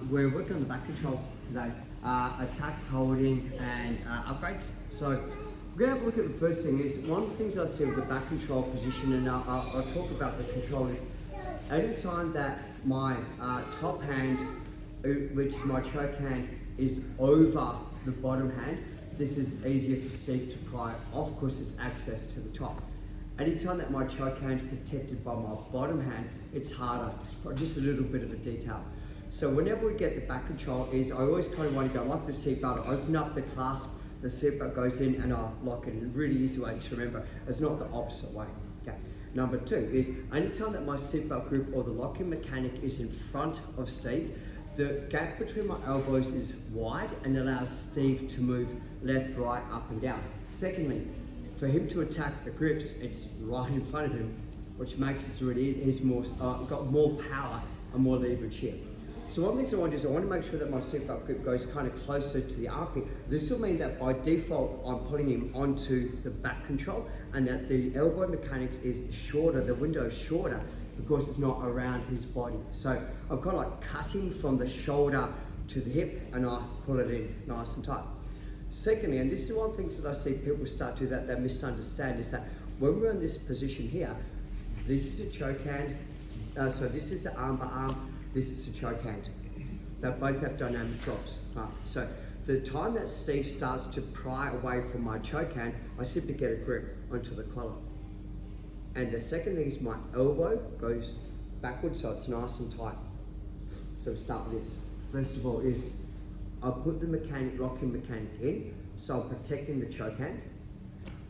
We're working on the back control today, attacks, holding, and upgrades. So we're going to have a look at the first thing. Is one of the things I see with the back control position, and I'll talk about the control, is anytime that my top hand, which is my choke hand, is over the bottom hand, this is easier for Steve to pry off because it's access to the top. Anytime that my choke hand is protected by my bottom hand, it's harder. It's just a little bit of a detail. So whenever we get the back control, is I always kind of want to go like the seatbelt, I open up the clasp, the seatbelt goes in, and I lock it in. A really easy way to remember. It's not the opposite way. Okay. Number two is anytime that my seatbelt grip or the locking mechanic is in front of Steve, the gap between my elbows is wide and allows Steve to move left, right, up and down. Secondly, for him to attack the grips, it's right in front of him, which makes it really, he's more, got more power and more leverage here. So one of the things I want to do is I want to make sure that my seatbelt grip goes kind of closer to the armpit. This will mean that by default, I'm putting him onto the back control and that the elbow mechanics is shorter, the window is shorter because it's not around his body. So I'm kind of like cutting from the shoulder to the hip and I pull it in nice and tight. Secondly, and this is one of the things that I see people start to do that they misunderstand, is that when we're in this position here, this is a choke hand, so this is the armbar arm, this is a choke hand. They both have dynamic drops. So the time that Steve starts to pry away from my choke hand, I simply get a grip onto the collar. And the second thing is my elbow goes backwards so it's nice and tight. So we start with this. First of all is I put the locking mechanic in, so I'm protecting the choke hand,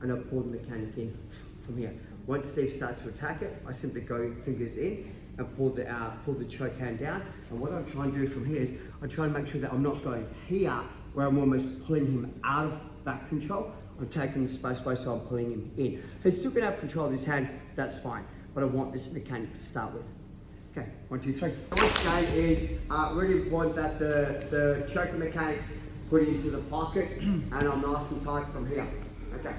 and I pull the mechanic in from here. Once Steve starts to attack it, I simply go fingers in and pull the choke hand down. And what I'm trying to do from here is I try and make sure that I'm not going here where I'm almost pulling him out of back control. I'm taking the space away, so I'm pulling him in. He's still gonna have control of his hand, that's fine, but I want this mechanic to start with. Okay, 1, 2, 3. This game is really important that the choker mechanics put into the pocket and I'm nice and tight from here. Okay.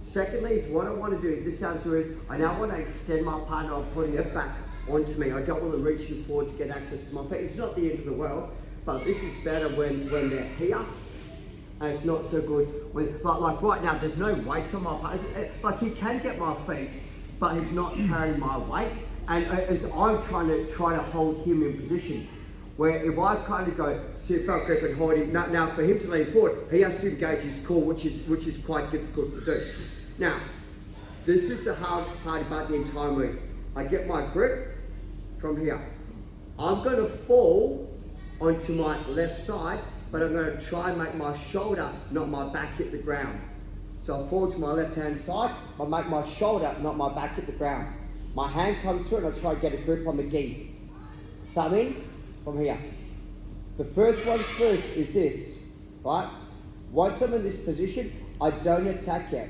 Secondly, is what I want to do, this sounds weird, is I now want to extend my partner, I'm putting it back onto me. I don't want to reach you forward to get access to my feet. It's not the end of the world, but this is better when they're here. And it's not so good when, but like right now, there's no weight on my partner. Like he can get my feet, but he's not carrying my weight. And as I'm trying to hold him in position, where if I kind of go seatbelt grip and hold him, now for him to lean forward, he has to engage his core, which is quite difficult to do. Now, this is the hardest part about the entire move. I get my grip from here. I'm going to fall onto my left side, but I'm going to try and make my shoulder, not my back, hit the ground. So I fall to my left hand side, I make my shoulder, not my back, hit the ground. My hand comes through and I try to get a grip on the gi. Thumb in from here. The first one's first is this, right? Once I'm in this position, I don't attack yet.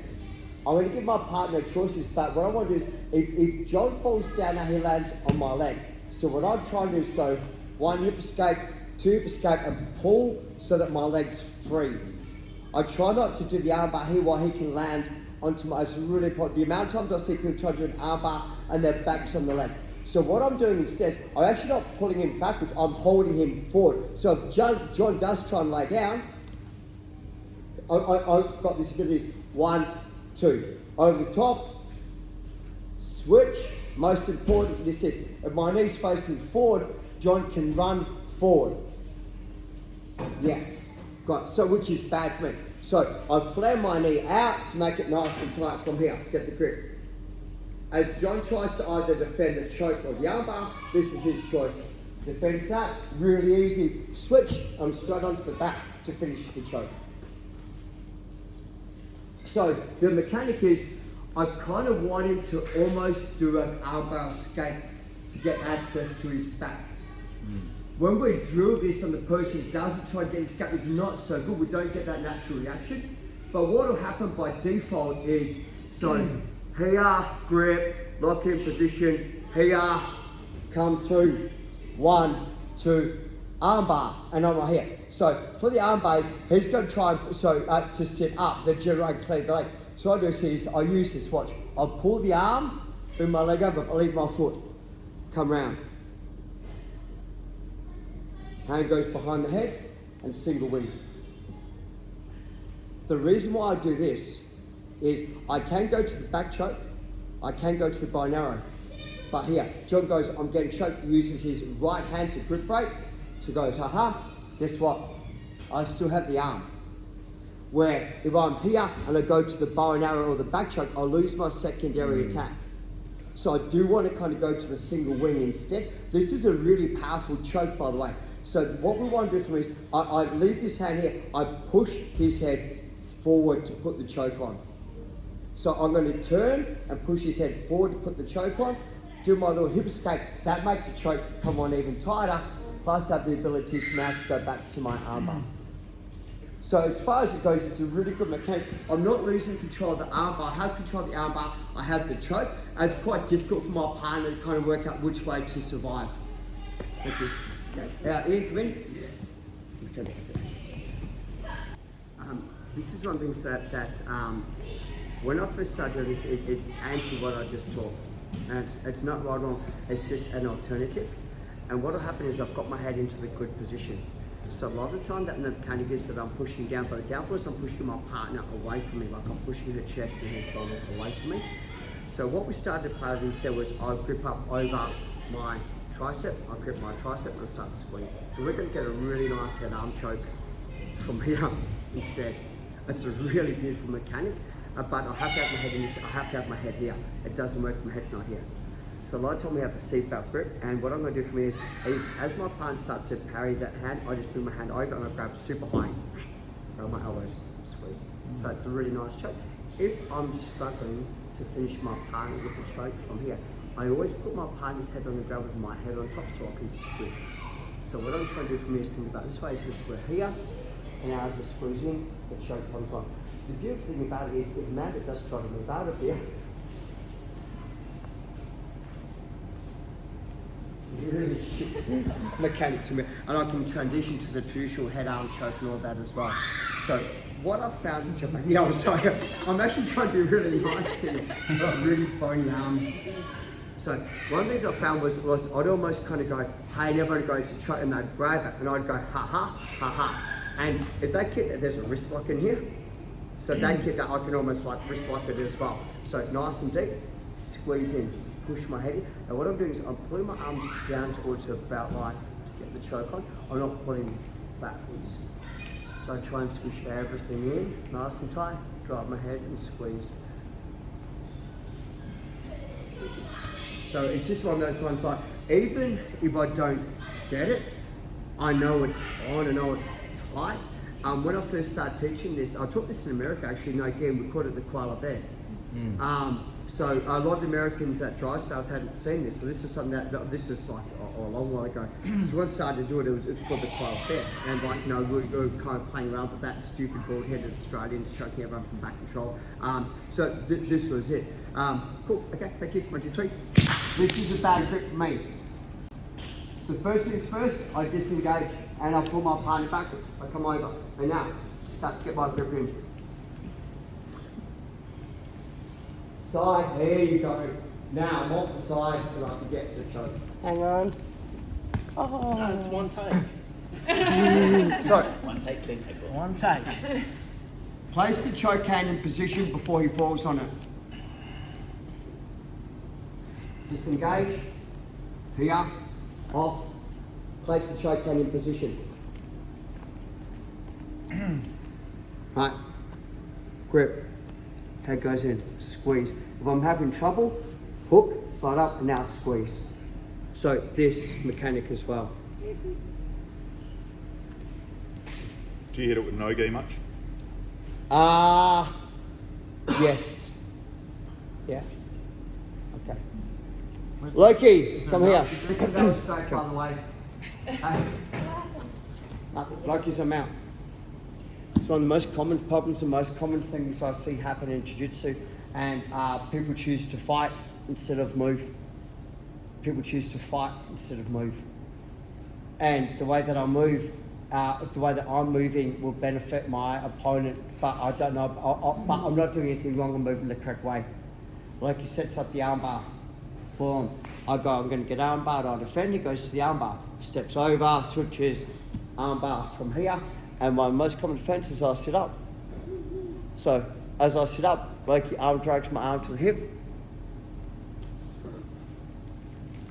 I'm going to give my partner choices, but what I want to do is, if John falls down now, he lands on my leg. So what I'm trying to do is go 1 hip escape, 2 hip escape, and pull so that my leg's free. I try not to do the armbar here while he can land onto my, it's really important. The amount of times I see people try to do an armbar and their back's on the leg. So what I'm doing instead, I'm actually not pulling him backwards, I'm holding him forward. So if John does try and lay down, I've got this ability, 1, 2. Over the top, switch. Most important, this is, if my knee's facing forward, John can run forward. Yeah, got it. So which is bad for me. So I flare my knee out to make it nice and tight from here, get the grip. As John tries to either defend the choke or the armbar, this is his choice. Defends that, really easy. Switch, I'm straight onto the back to finish the choke. So the mechanic is, I kind of want him to almost do an armbar escape to get access to his back. When we drill this and the person doesn't try to get escape, it's not so good. We don't get that natural reaction. But what will happen by default is, so here, grip, lock in position, here, come through, 1, 2, armbar, and I'm right here. So for the armbar, he's going to try to sit up, then generate clear the leg. So I do is I use this, watch. I'll pull the arm, bring my leg over, I'll leave my foot, come round. Hand goes behind the head and single wing. The reason why I do this is I can go to the back choke, I can go to the bow and arrow. But here, John goes, I'm getting choked, uses his right hand to grip break. So goes, haha, guess what? I still have the arm. Where if I'm here and I go to the bow and arrow or the back choke, I'll lose my secondary attack. So I do want to kind of go to the single wing instead. This is a really powerful choke, by the way. So what we want to do for me is, I leave this hand here, I push his head forward to put the choke on. So I'm going to turn and push his head forward to put the choke on, do my little hip escape. That makes the choke come on even tighter, plus I have the ability to now to go back to my armbar. So as far as it goes, it's a really good mechanic. I'm not losing control of the armbar. I have control of the armbar, I have the choke. And it's quite difficult for my partner to kind of work out which way to survive. Thank you. Okay. Ian, come in. This is one of the things that when I first started doing this, it's anti what I just taught. And it's not right or wrong, it's just an alternative. And what will happen is I've got my head into the good position. So a lot of the time that the mechanic is that I'm pushing down, but the downfall is I'm pushing my partner away from me, like I'm pushing her chest and her shoulders away from me. So what we started to play with instead was I grip up over my tricep, I grip my tricep and I start to squeeze. So we're going to get a really nice head arm choke from here instead. It's a really beautiful mechanic, but I have to have my head in this, I have to have my head here. It doesn't work if my head's not here. So a lot of time we have the seatbelt grip, and what I'm going to do for me is as my partner starts to parry that hand, I just bring my hand over and I grab super high, grab my elbows, squeeze. So it's a really nice choke. If I'm struggling to finish my partner with a choke from here, I always put my partner's head on the ground with my head on top so I can squeeze. So what I'm trying to do for me is think about this way, is just we're here, and now as I squeeze in, the choke comes on. The beautiful thing about it is if Amanda does try to move out of here, really mechanic to me, and I can transition to the traditional head arm choke and all that as well. So what I've found in Japan, yeah, I'm sorry, I'm actually trying to be really nice to you. I've got really bony arms. So one of the things I found was I'd almost kind of go, hey, and everyone goes to choke, and they'd grab it, and I'd go, ha ha, ha ha. And if they keep, there's a wrist lock in here, so if they keep that, I can almost like wrist lock it as well. So nice and deep, squeeze in, push my head in. And what I'm doing is I'm pulling my arms down towards her belt line to get the choke on. I'm not pulling backwards. So I try and squish everything in, nice and tight, drive my head and squeeze. So it's just one of those ones like, even if I don't get it, I know it's on, I know it's tight. When I first started teaching this, I taught this in America actually, no, again, we called it the koala bear. So a lot of the Americans at Dry Styles hadn't seen this, so this is something that this is like a long while ago. So when I started to do it, it's called the koala bear, and like we were kind of playing around with that stupid bald-headed Australians choking everyone from back control. So this was it. Cool. Okay. Thank you. 1, 2, 3. This is a bad grip for me. So first things first, I disengage and I pull my partner back. I come over, and now start to get my grip in. Side, there you go. Now I'm off the side and I can get the choke. Hang on. Oh. No, it's one take. Sorry. One take, clean take. One take. Place the choke hand in position before he falls on it. Disengage. Here. Off. Place the choke hand in position. Right. Grip. Head goes in, squeeze. If I'm having trouble, hook, slide up, and now squeeze. So this mechanic as well. Do you hit it with no gi much? Yes. Yeah. Okay. Loki, come here. That was straight, by the way. Loki's a mount. It's one of the most common problems and most common things I see happen in Jiu-Jitsu, and people choose to fight instead of move. People choose to fight instead of move. And the way that I move, the way that I'm moving will benefit my opponent, but I don't know, but I'm not doing anything wrong, I'm moving the correct way. Loki sets up the armbar, Boom. I'm going to get armbar, I defend, he goes to the armbar. Steps over, switches, armbar from here. And my most common defense is I sit up. So, as I sit up, Blokey arm drags my arm to the hip.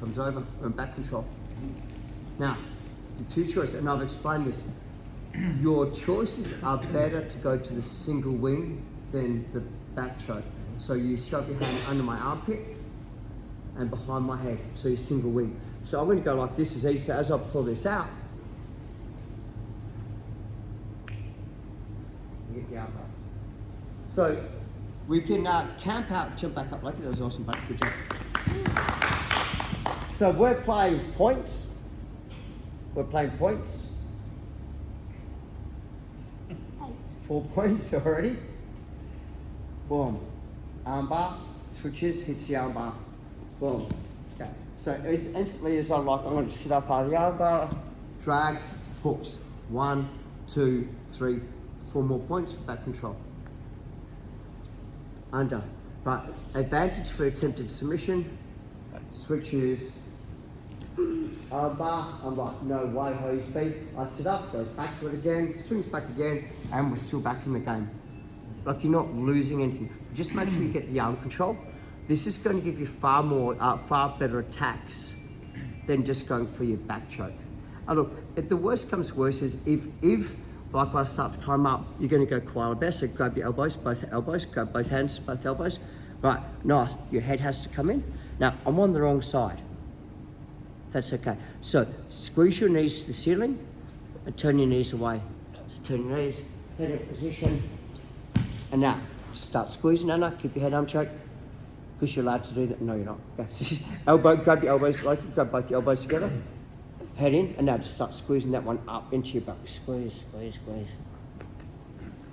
Comes over, and back control. Now, the two choices, and I've explained this, your choices are better to go to the single wing than the back choke. So you shove your hand under my armpit and behind my head, so you're single wing. So I'm going to go like this is easy. So as I pull this out, you get the arm bar. So we can camp out, jump back up like that. That was awesome, buddy. Good job. So we're playing points. We're playing points. 4 points already. Boom. Armbar, switches, hits the armbar. Boom. Okay. So it instantly is I'm going to sit up on the armbar, drags, hooks. 1, 2, 3, 4 more points for back control. Under. Right. Advantage for attempted submission. Switches. Armbar. I'm like, no way, hose speed. I sit up, goes back to it again, swings back again, and we're still back in the game. Like you're not losing anything. Just make sure you get the arm control. This is going to give you far better attacks than just going for your back choke. And look, if the worst comes worse is if like I start to climb up, you're going to go koala bear, so grab your elbows, grab both hands, both elbows. Right, nice. Your head has to come in. Now, I'm on the wrong side. That's okay. So squeeze your knees to the ceiling and turn your knees away. So turn your knees, head in position, and now just start squeezing. No, keep your head arm choke. Because you're allowed to do that. No, you're not. Okay. Elbow, grab your elbows, grab both your elbows together. Head in, and now just start squeezing that one up into your back. Squeeze, squeeze, squeeze.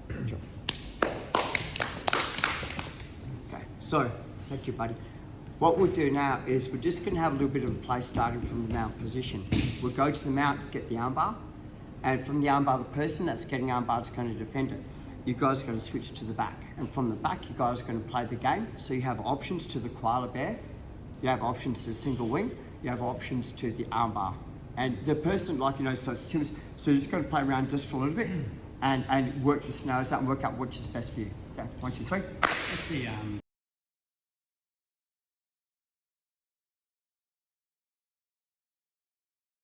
Good job. Okay, so thank you, buddy. What we'll do now is we're just going to have a little bit of a play starting from the mount position. We'll go to the mount, get the armbar, and from the armbar, the person that's getting armbar is going to defend it. You guys are going to switch to the back, and from the back, you guys are going to play the game. So you have options to the koala bear, you have options to single wing, you have options to the armbar. And the person, so it's Tim's, so you're just going to play around just for a little bit and work the scenarios out and work out which is best for you. Okay, 1, 2, 3.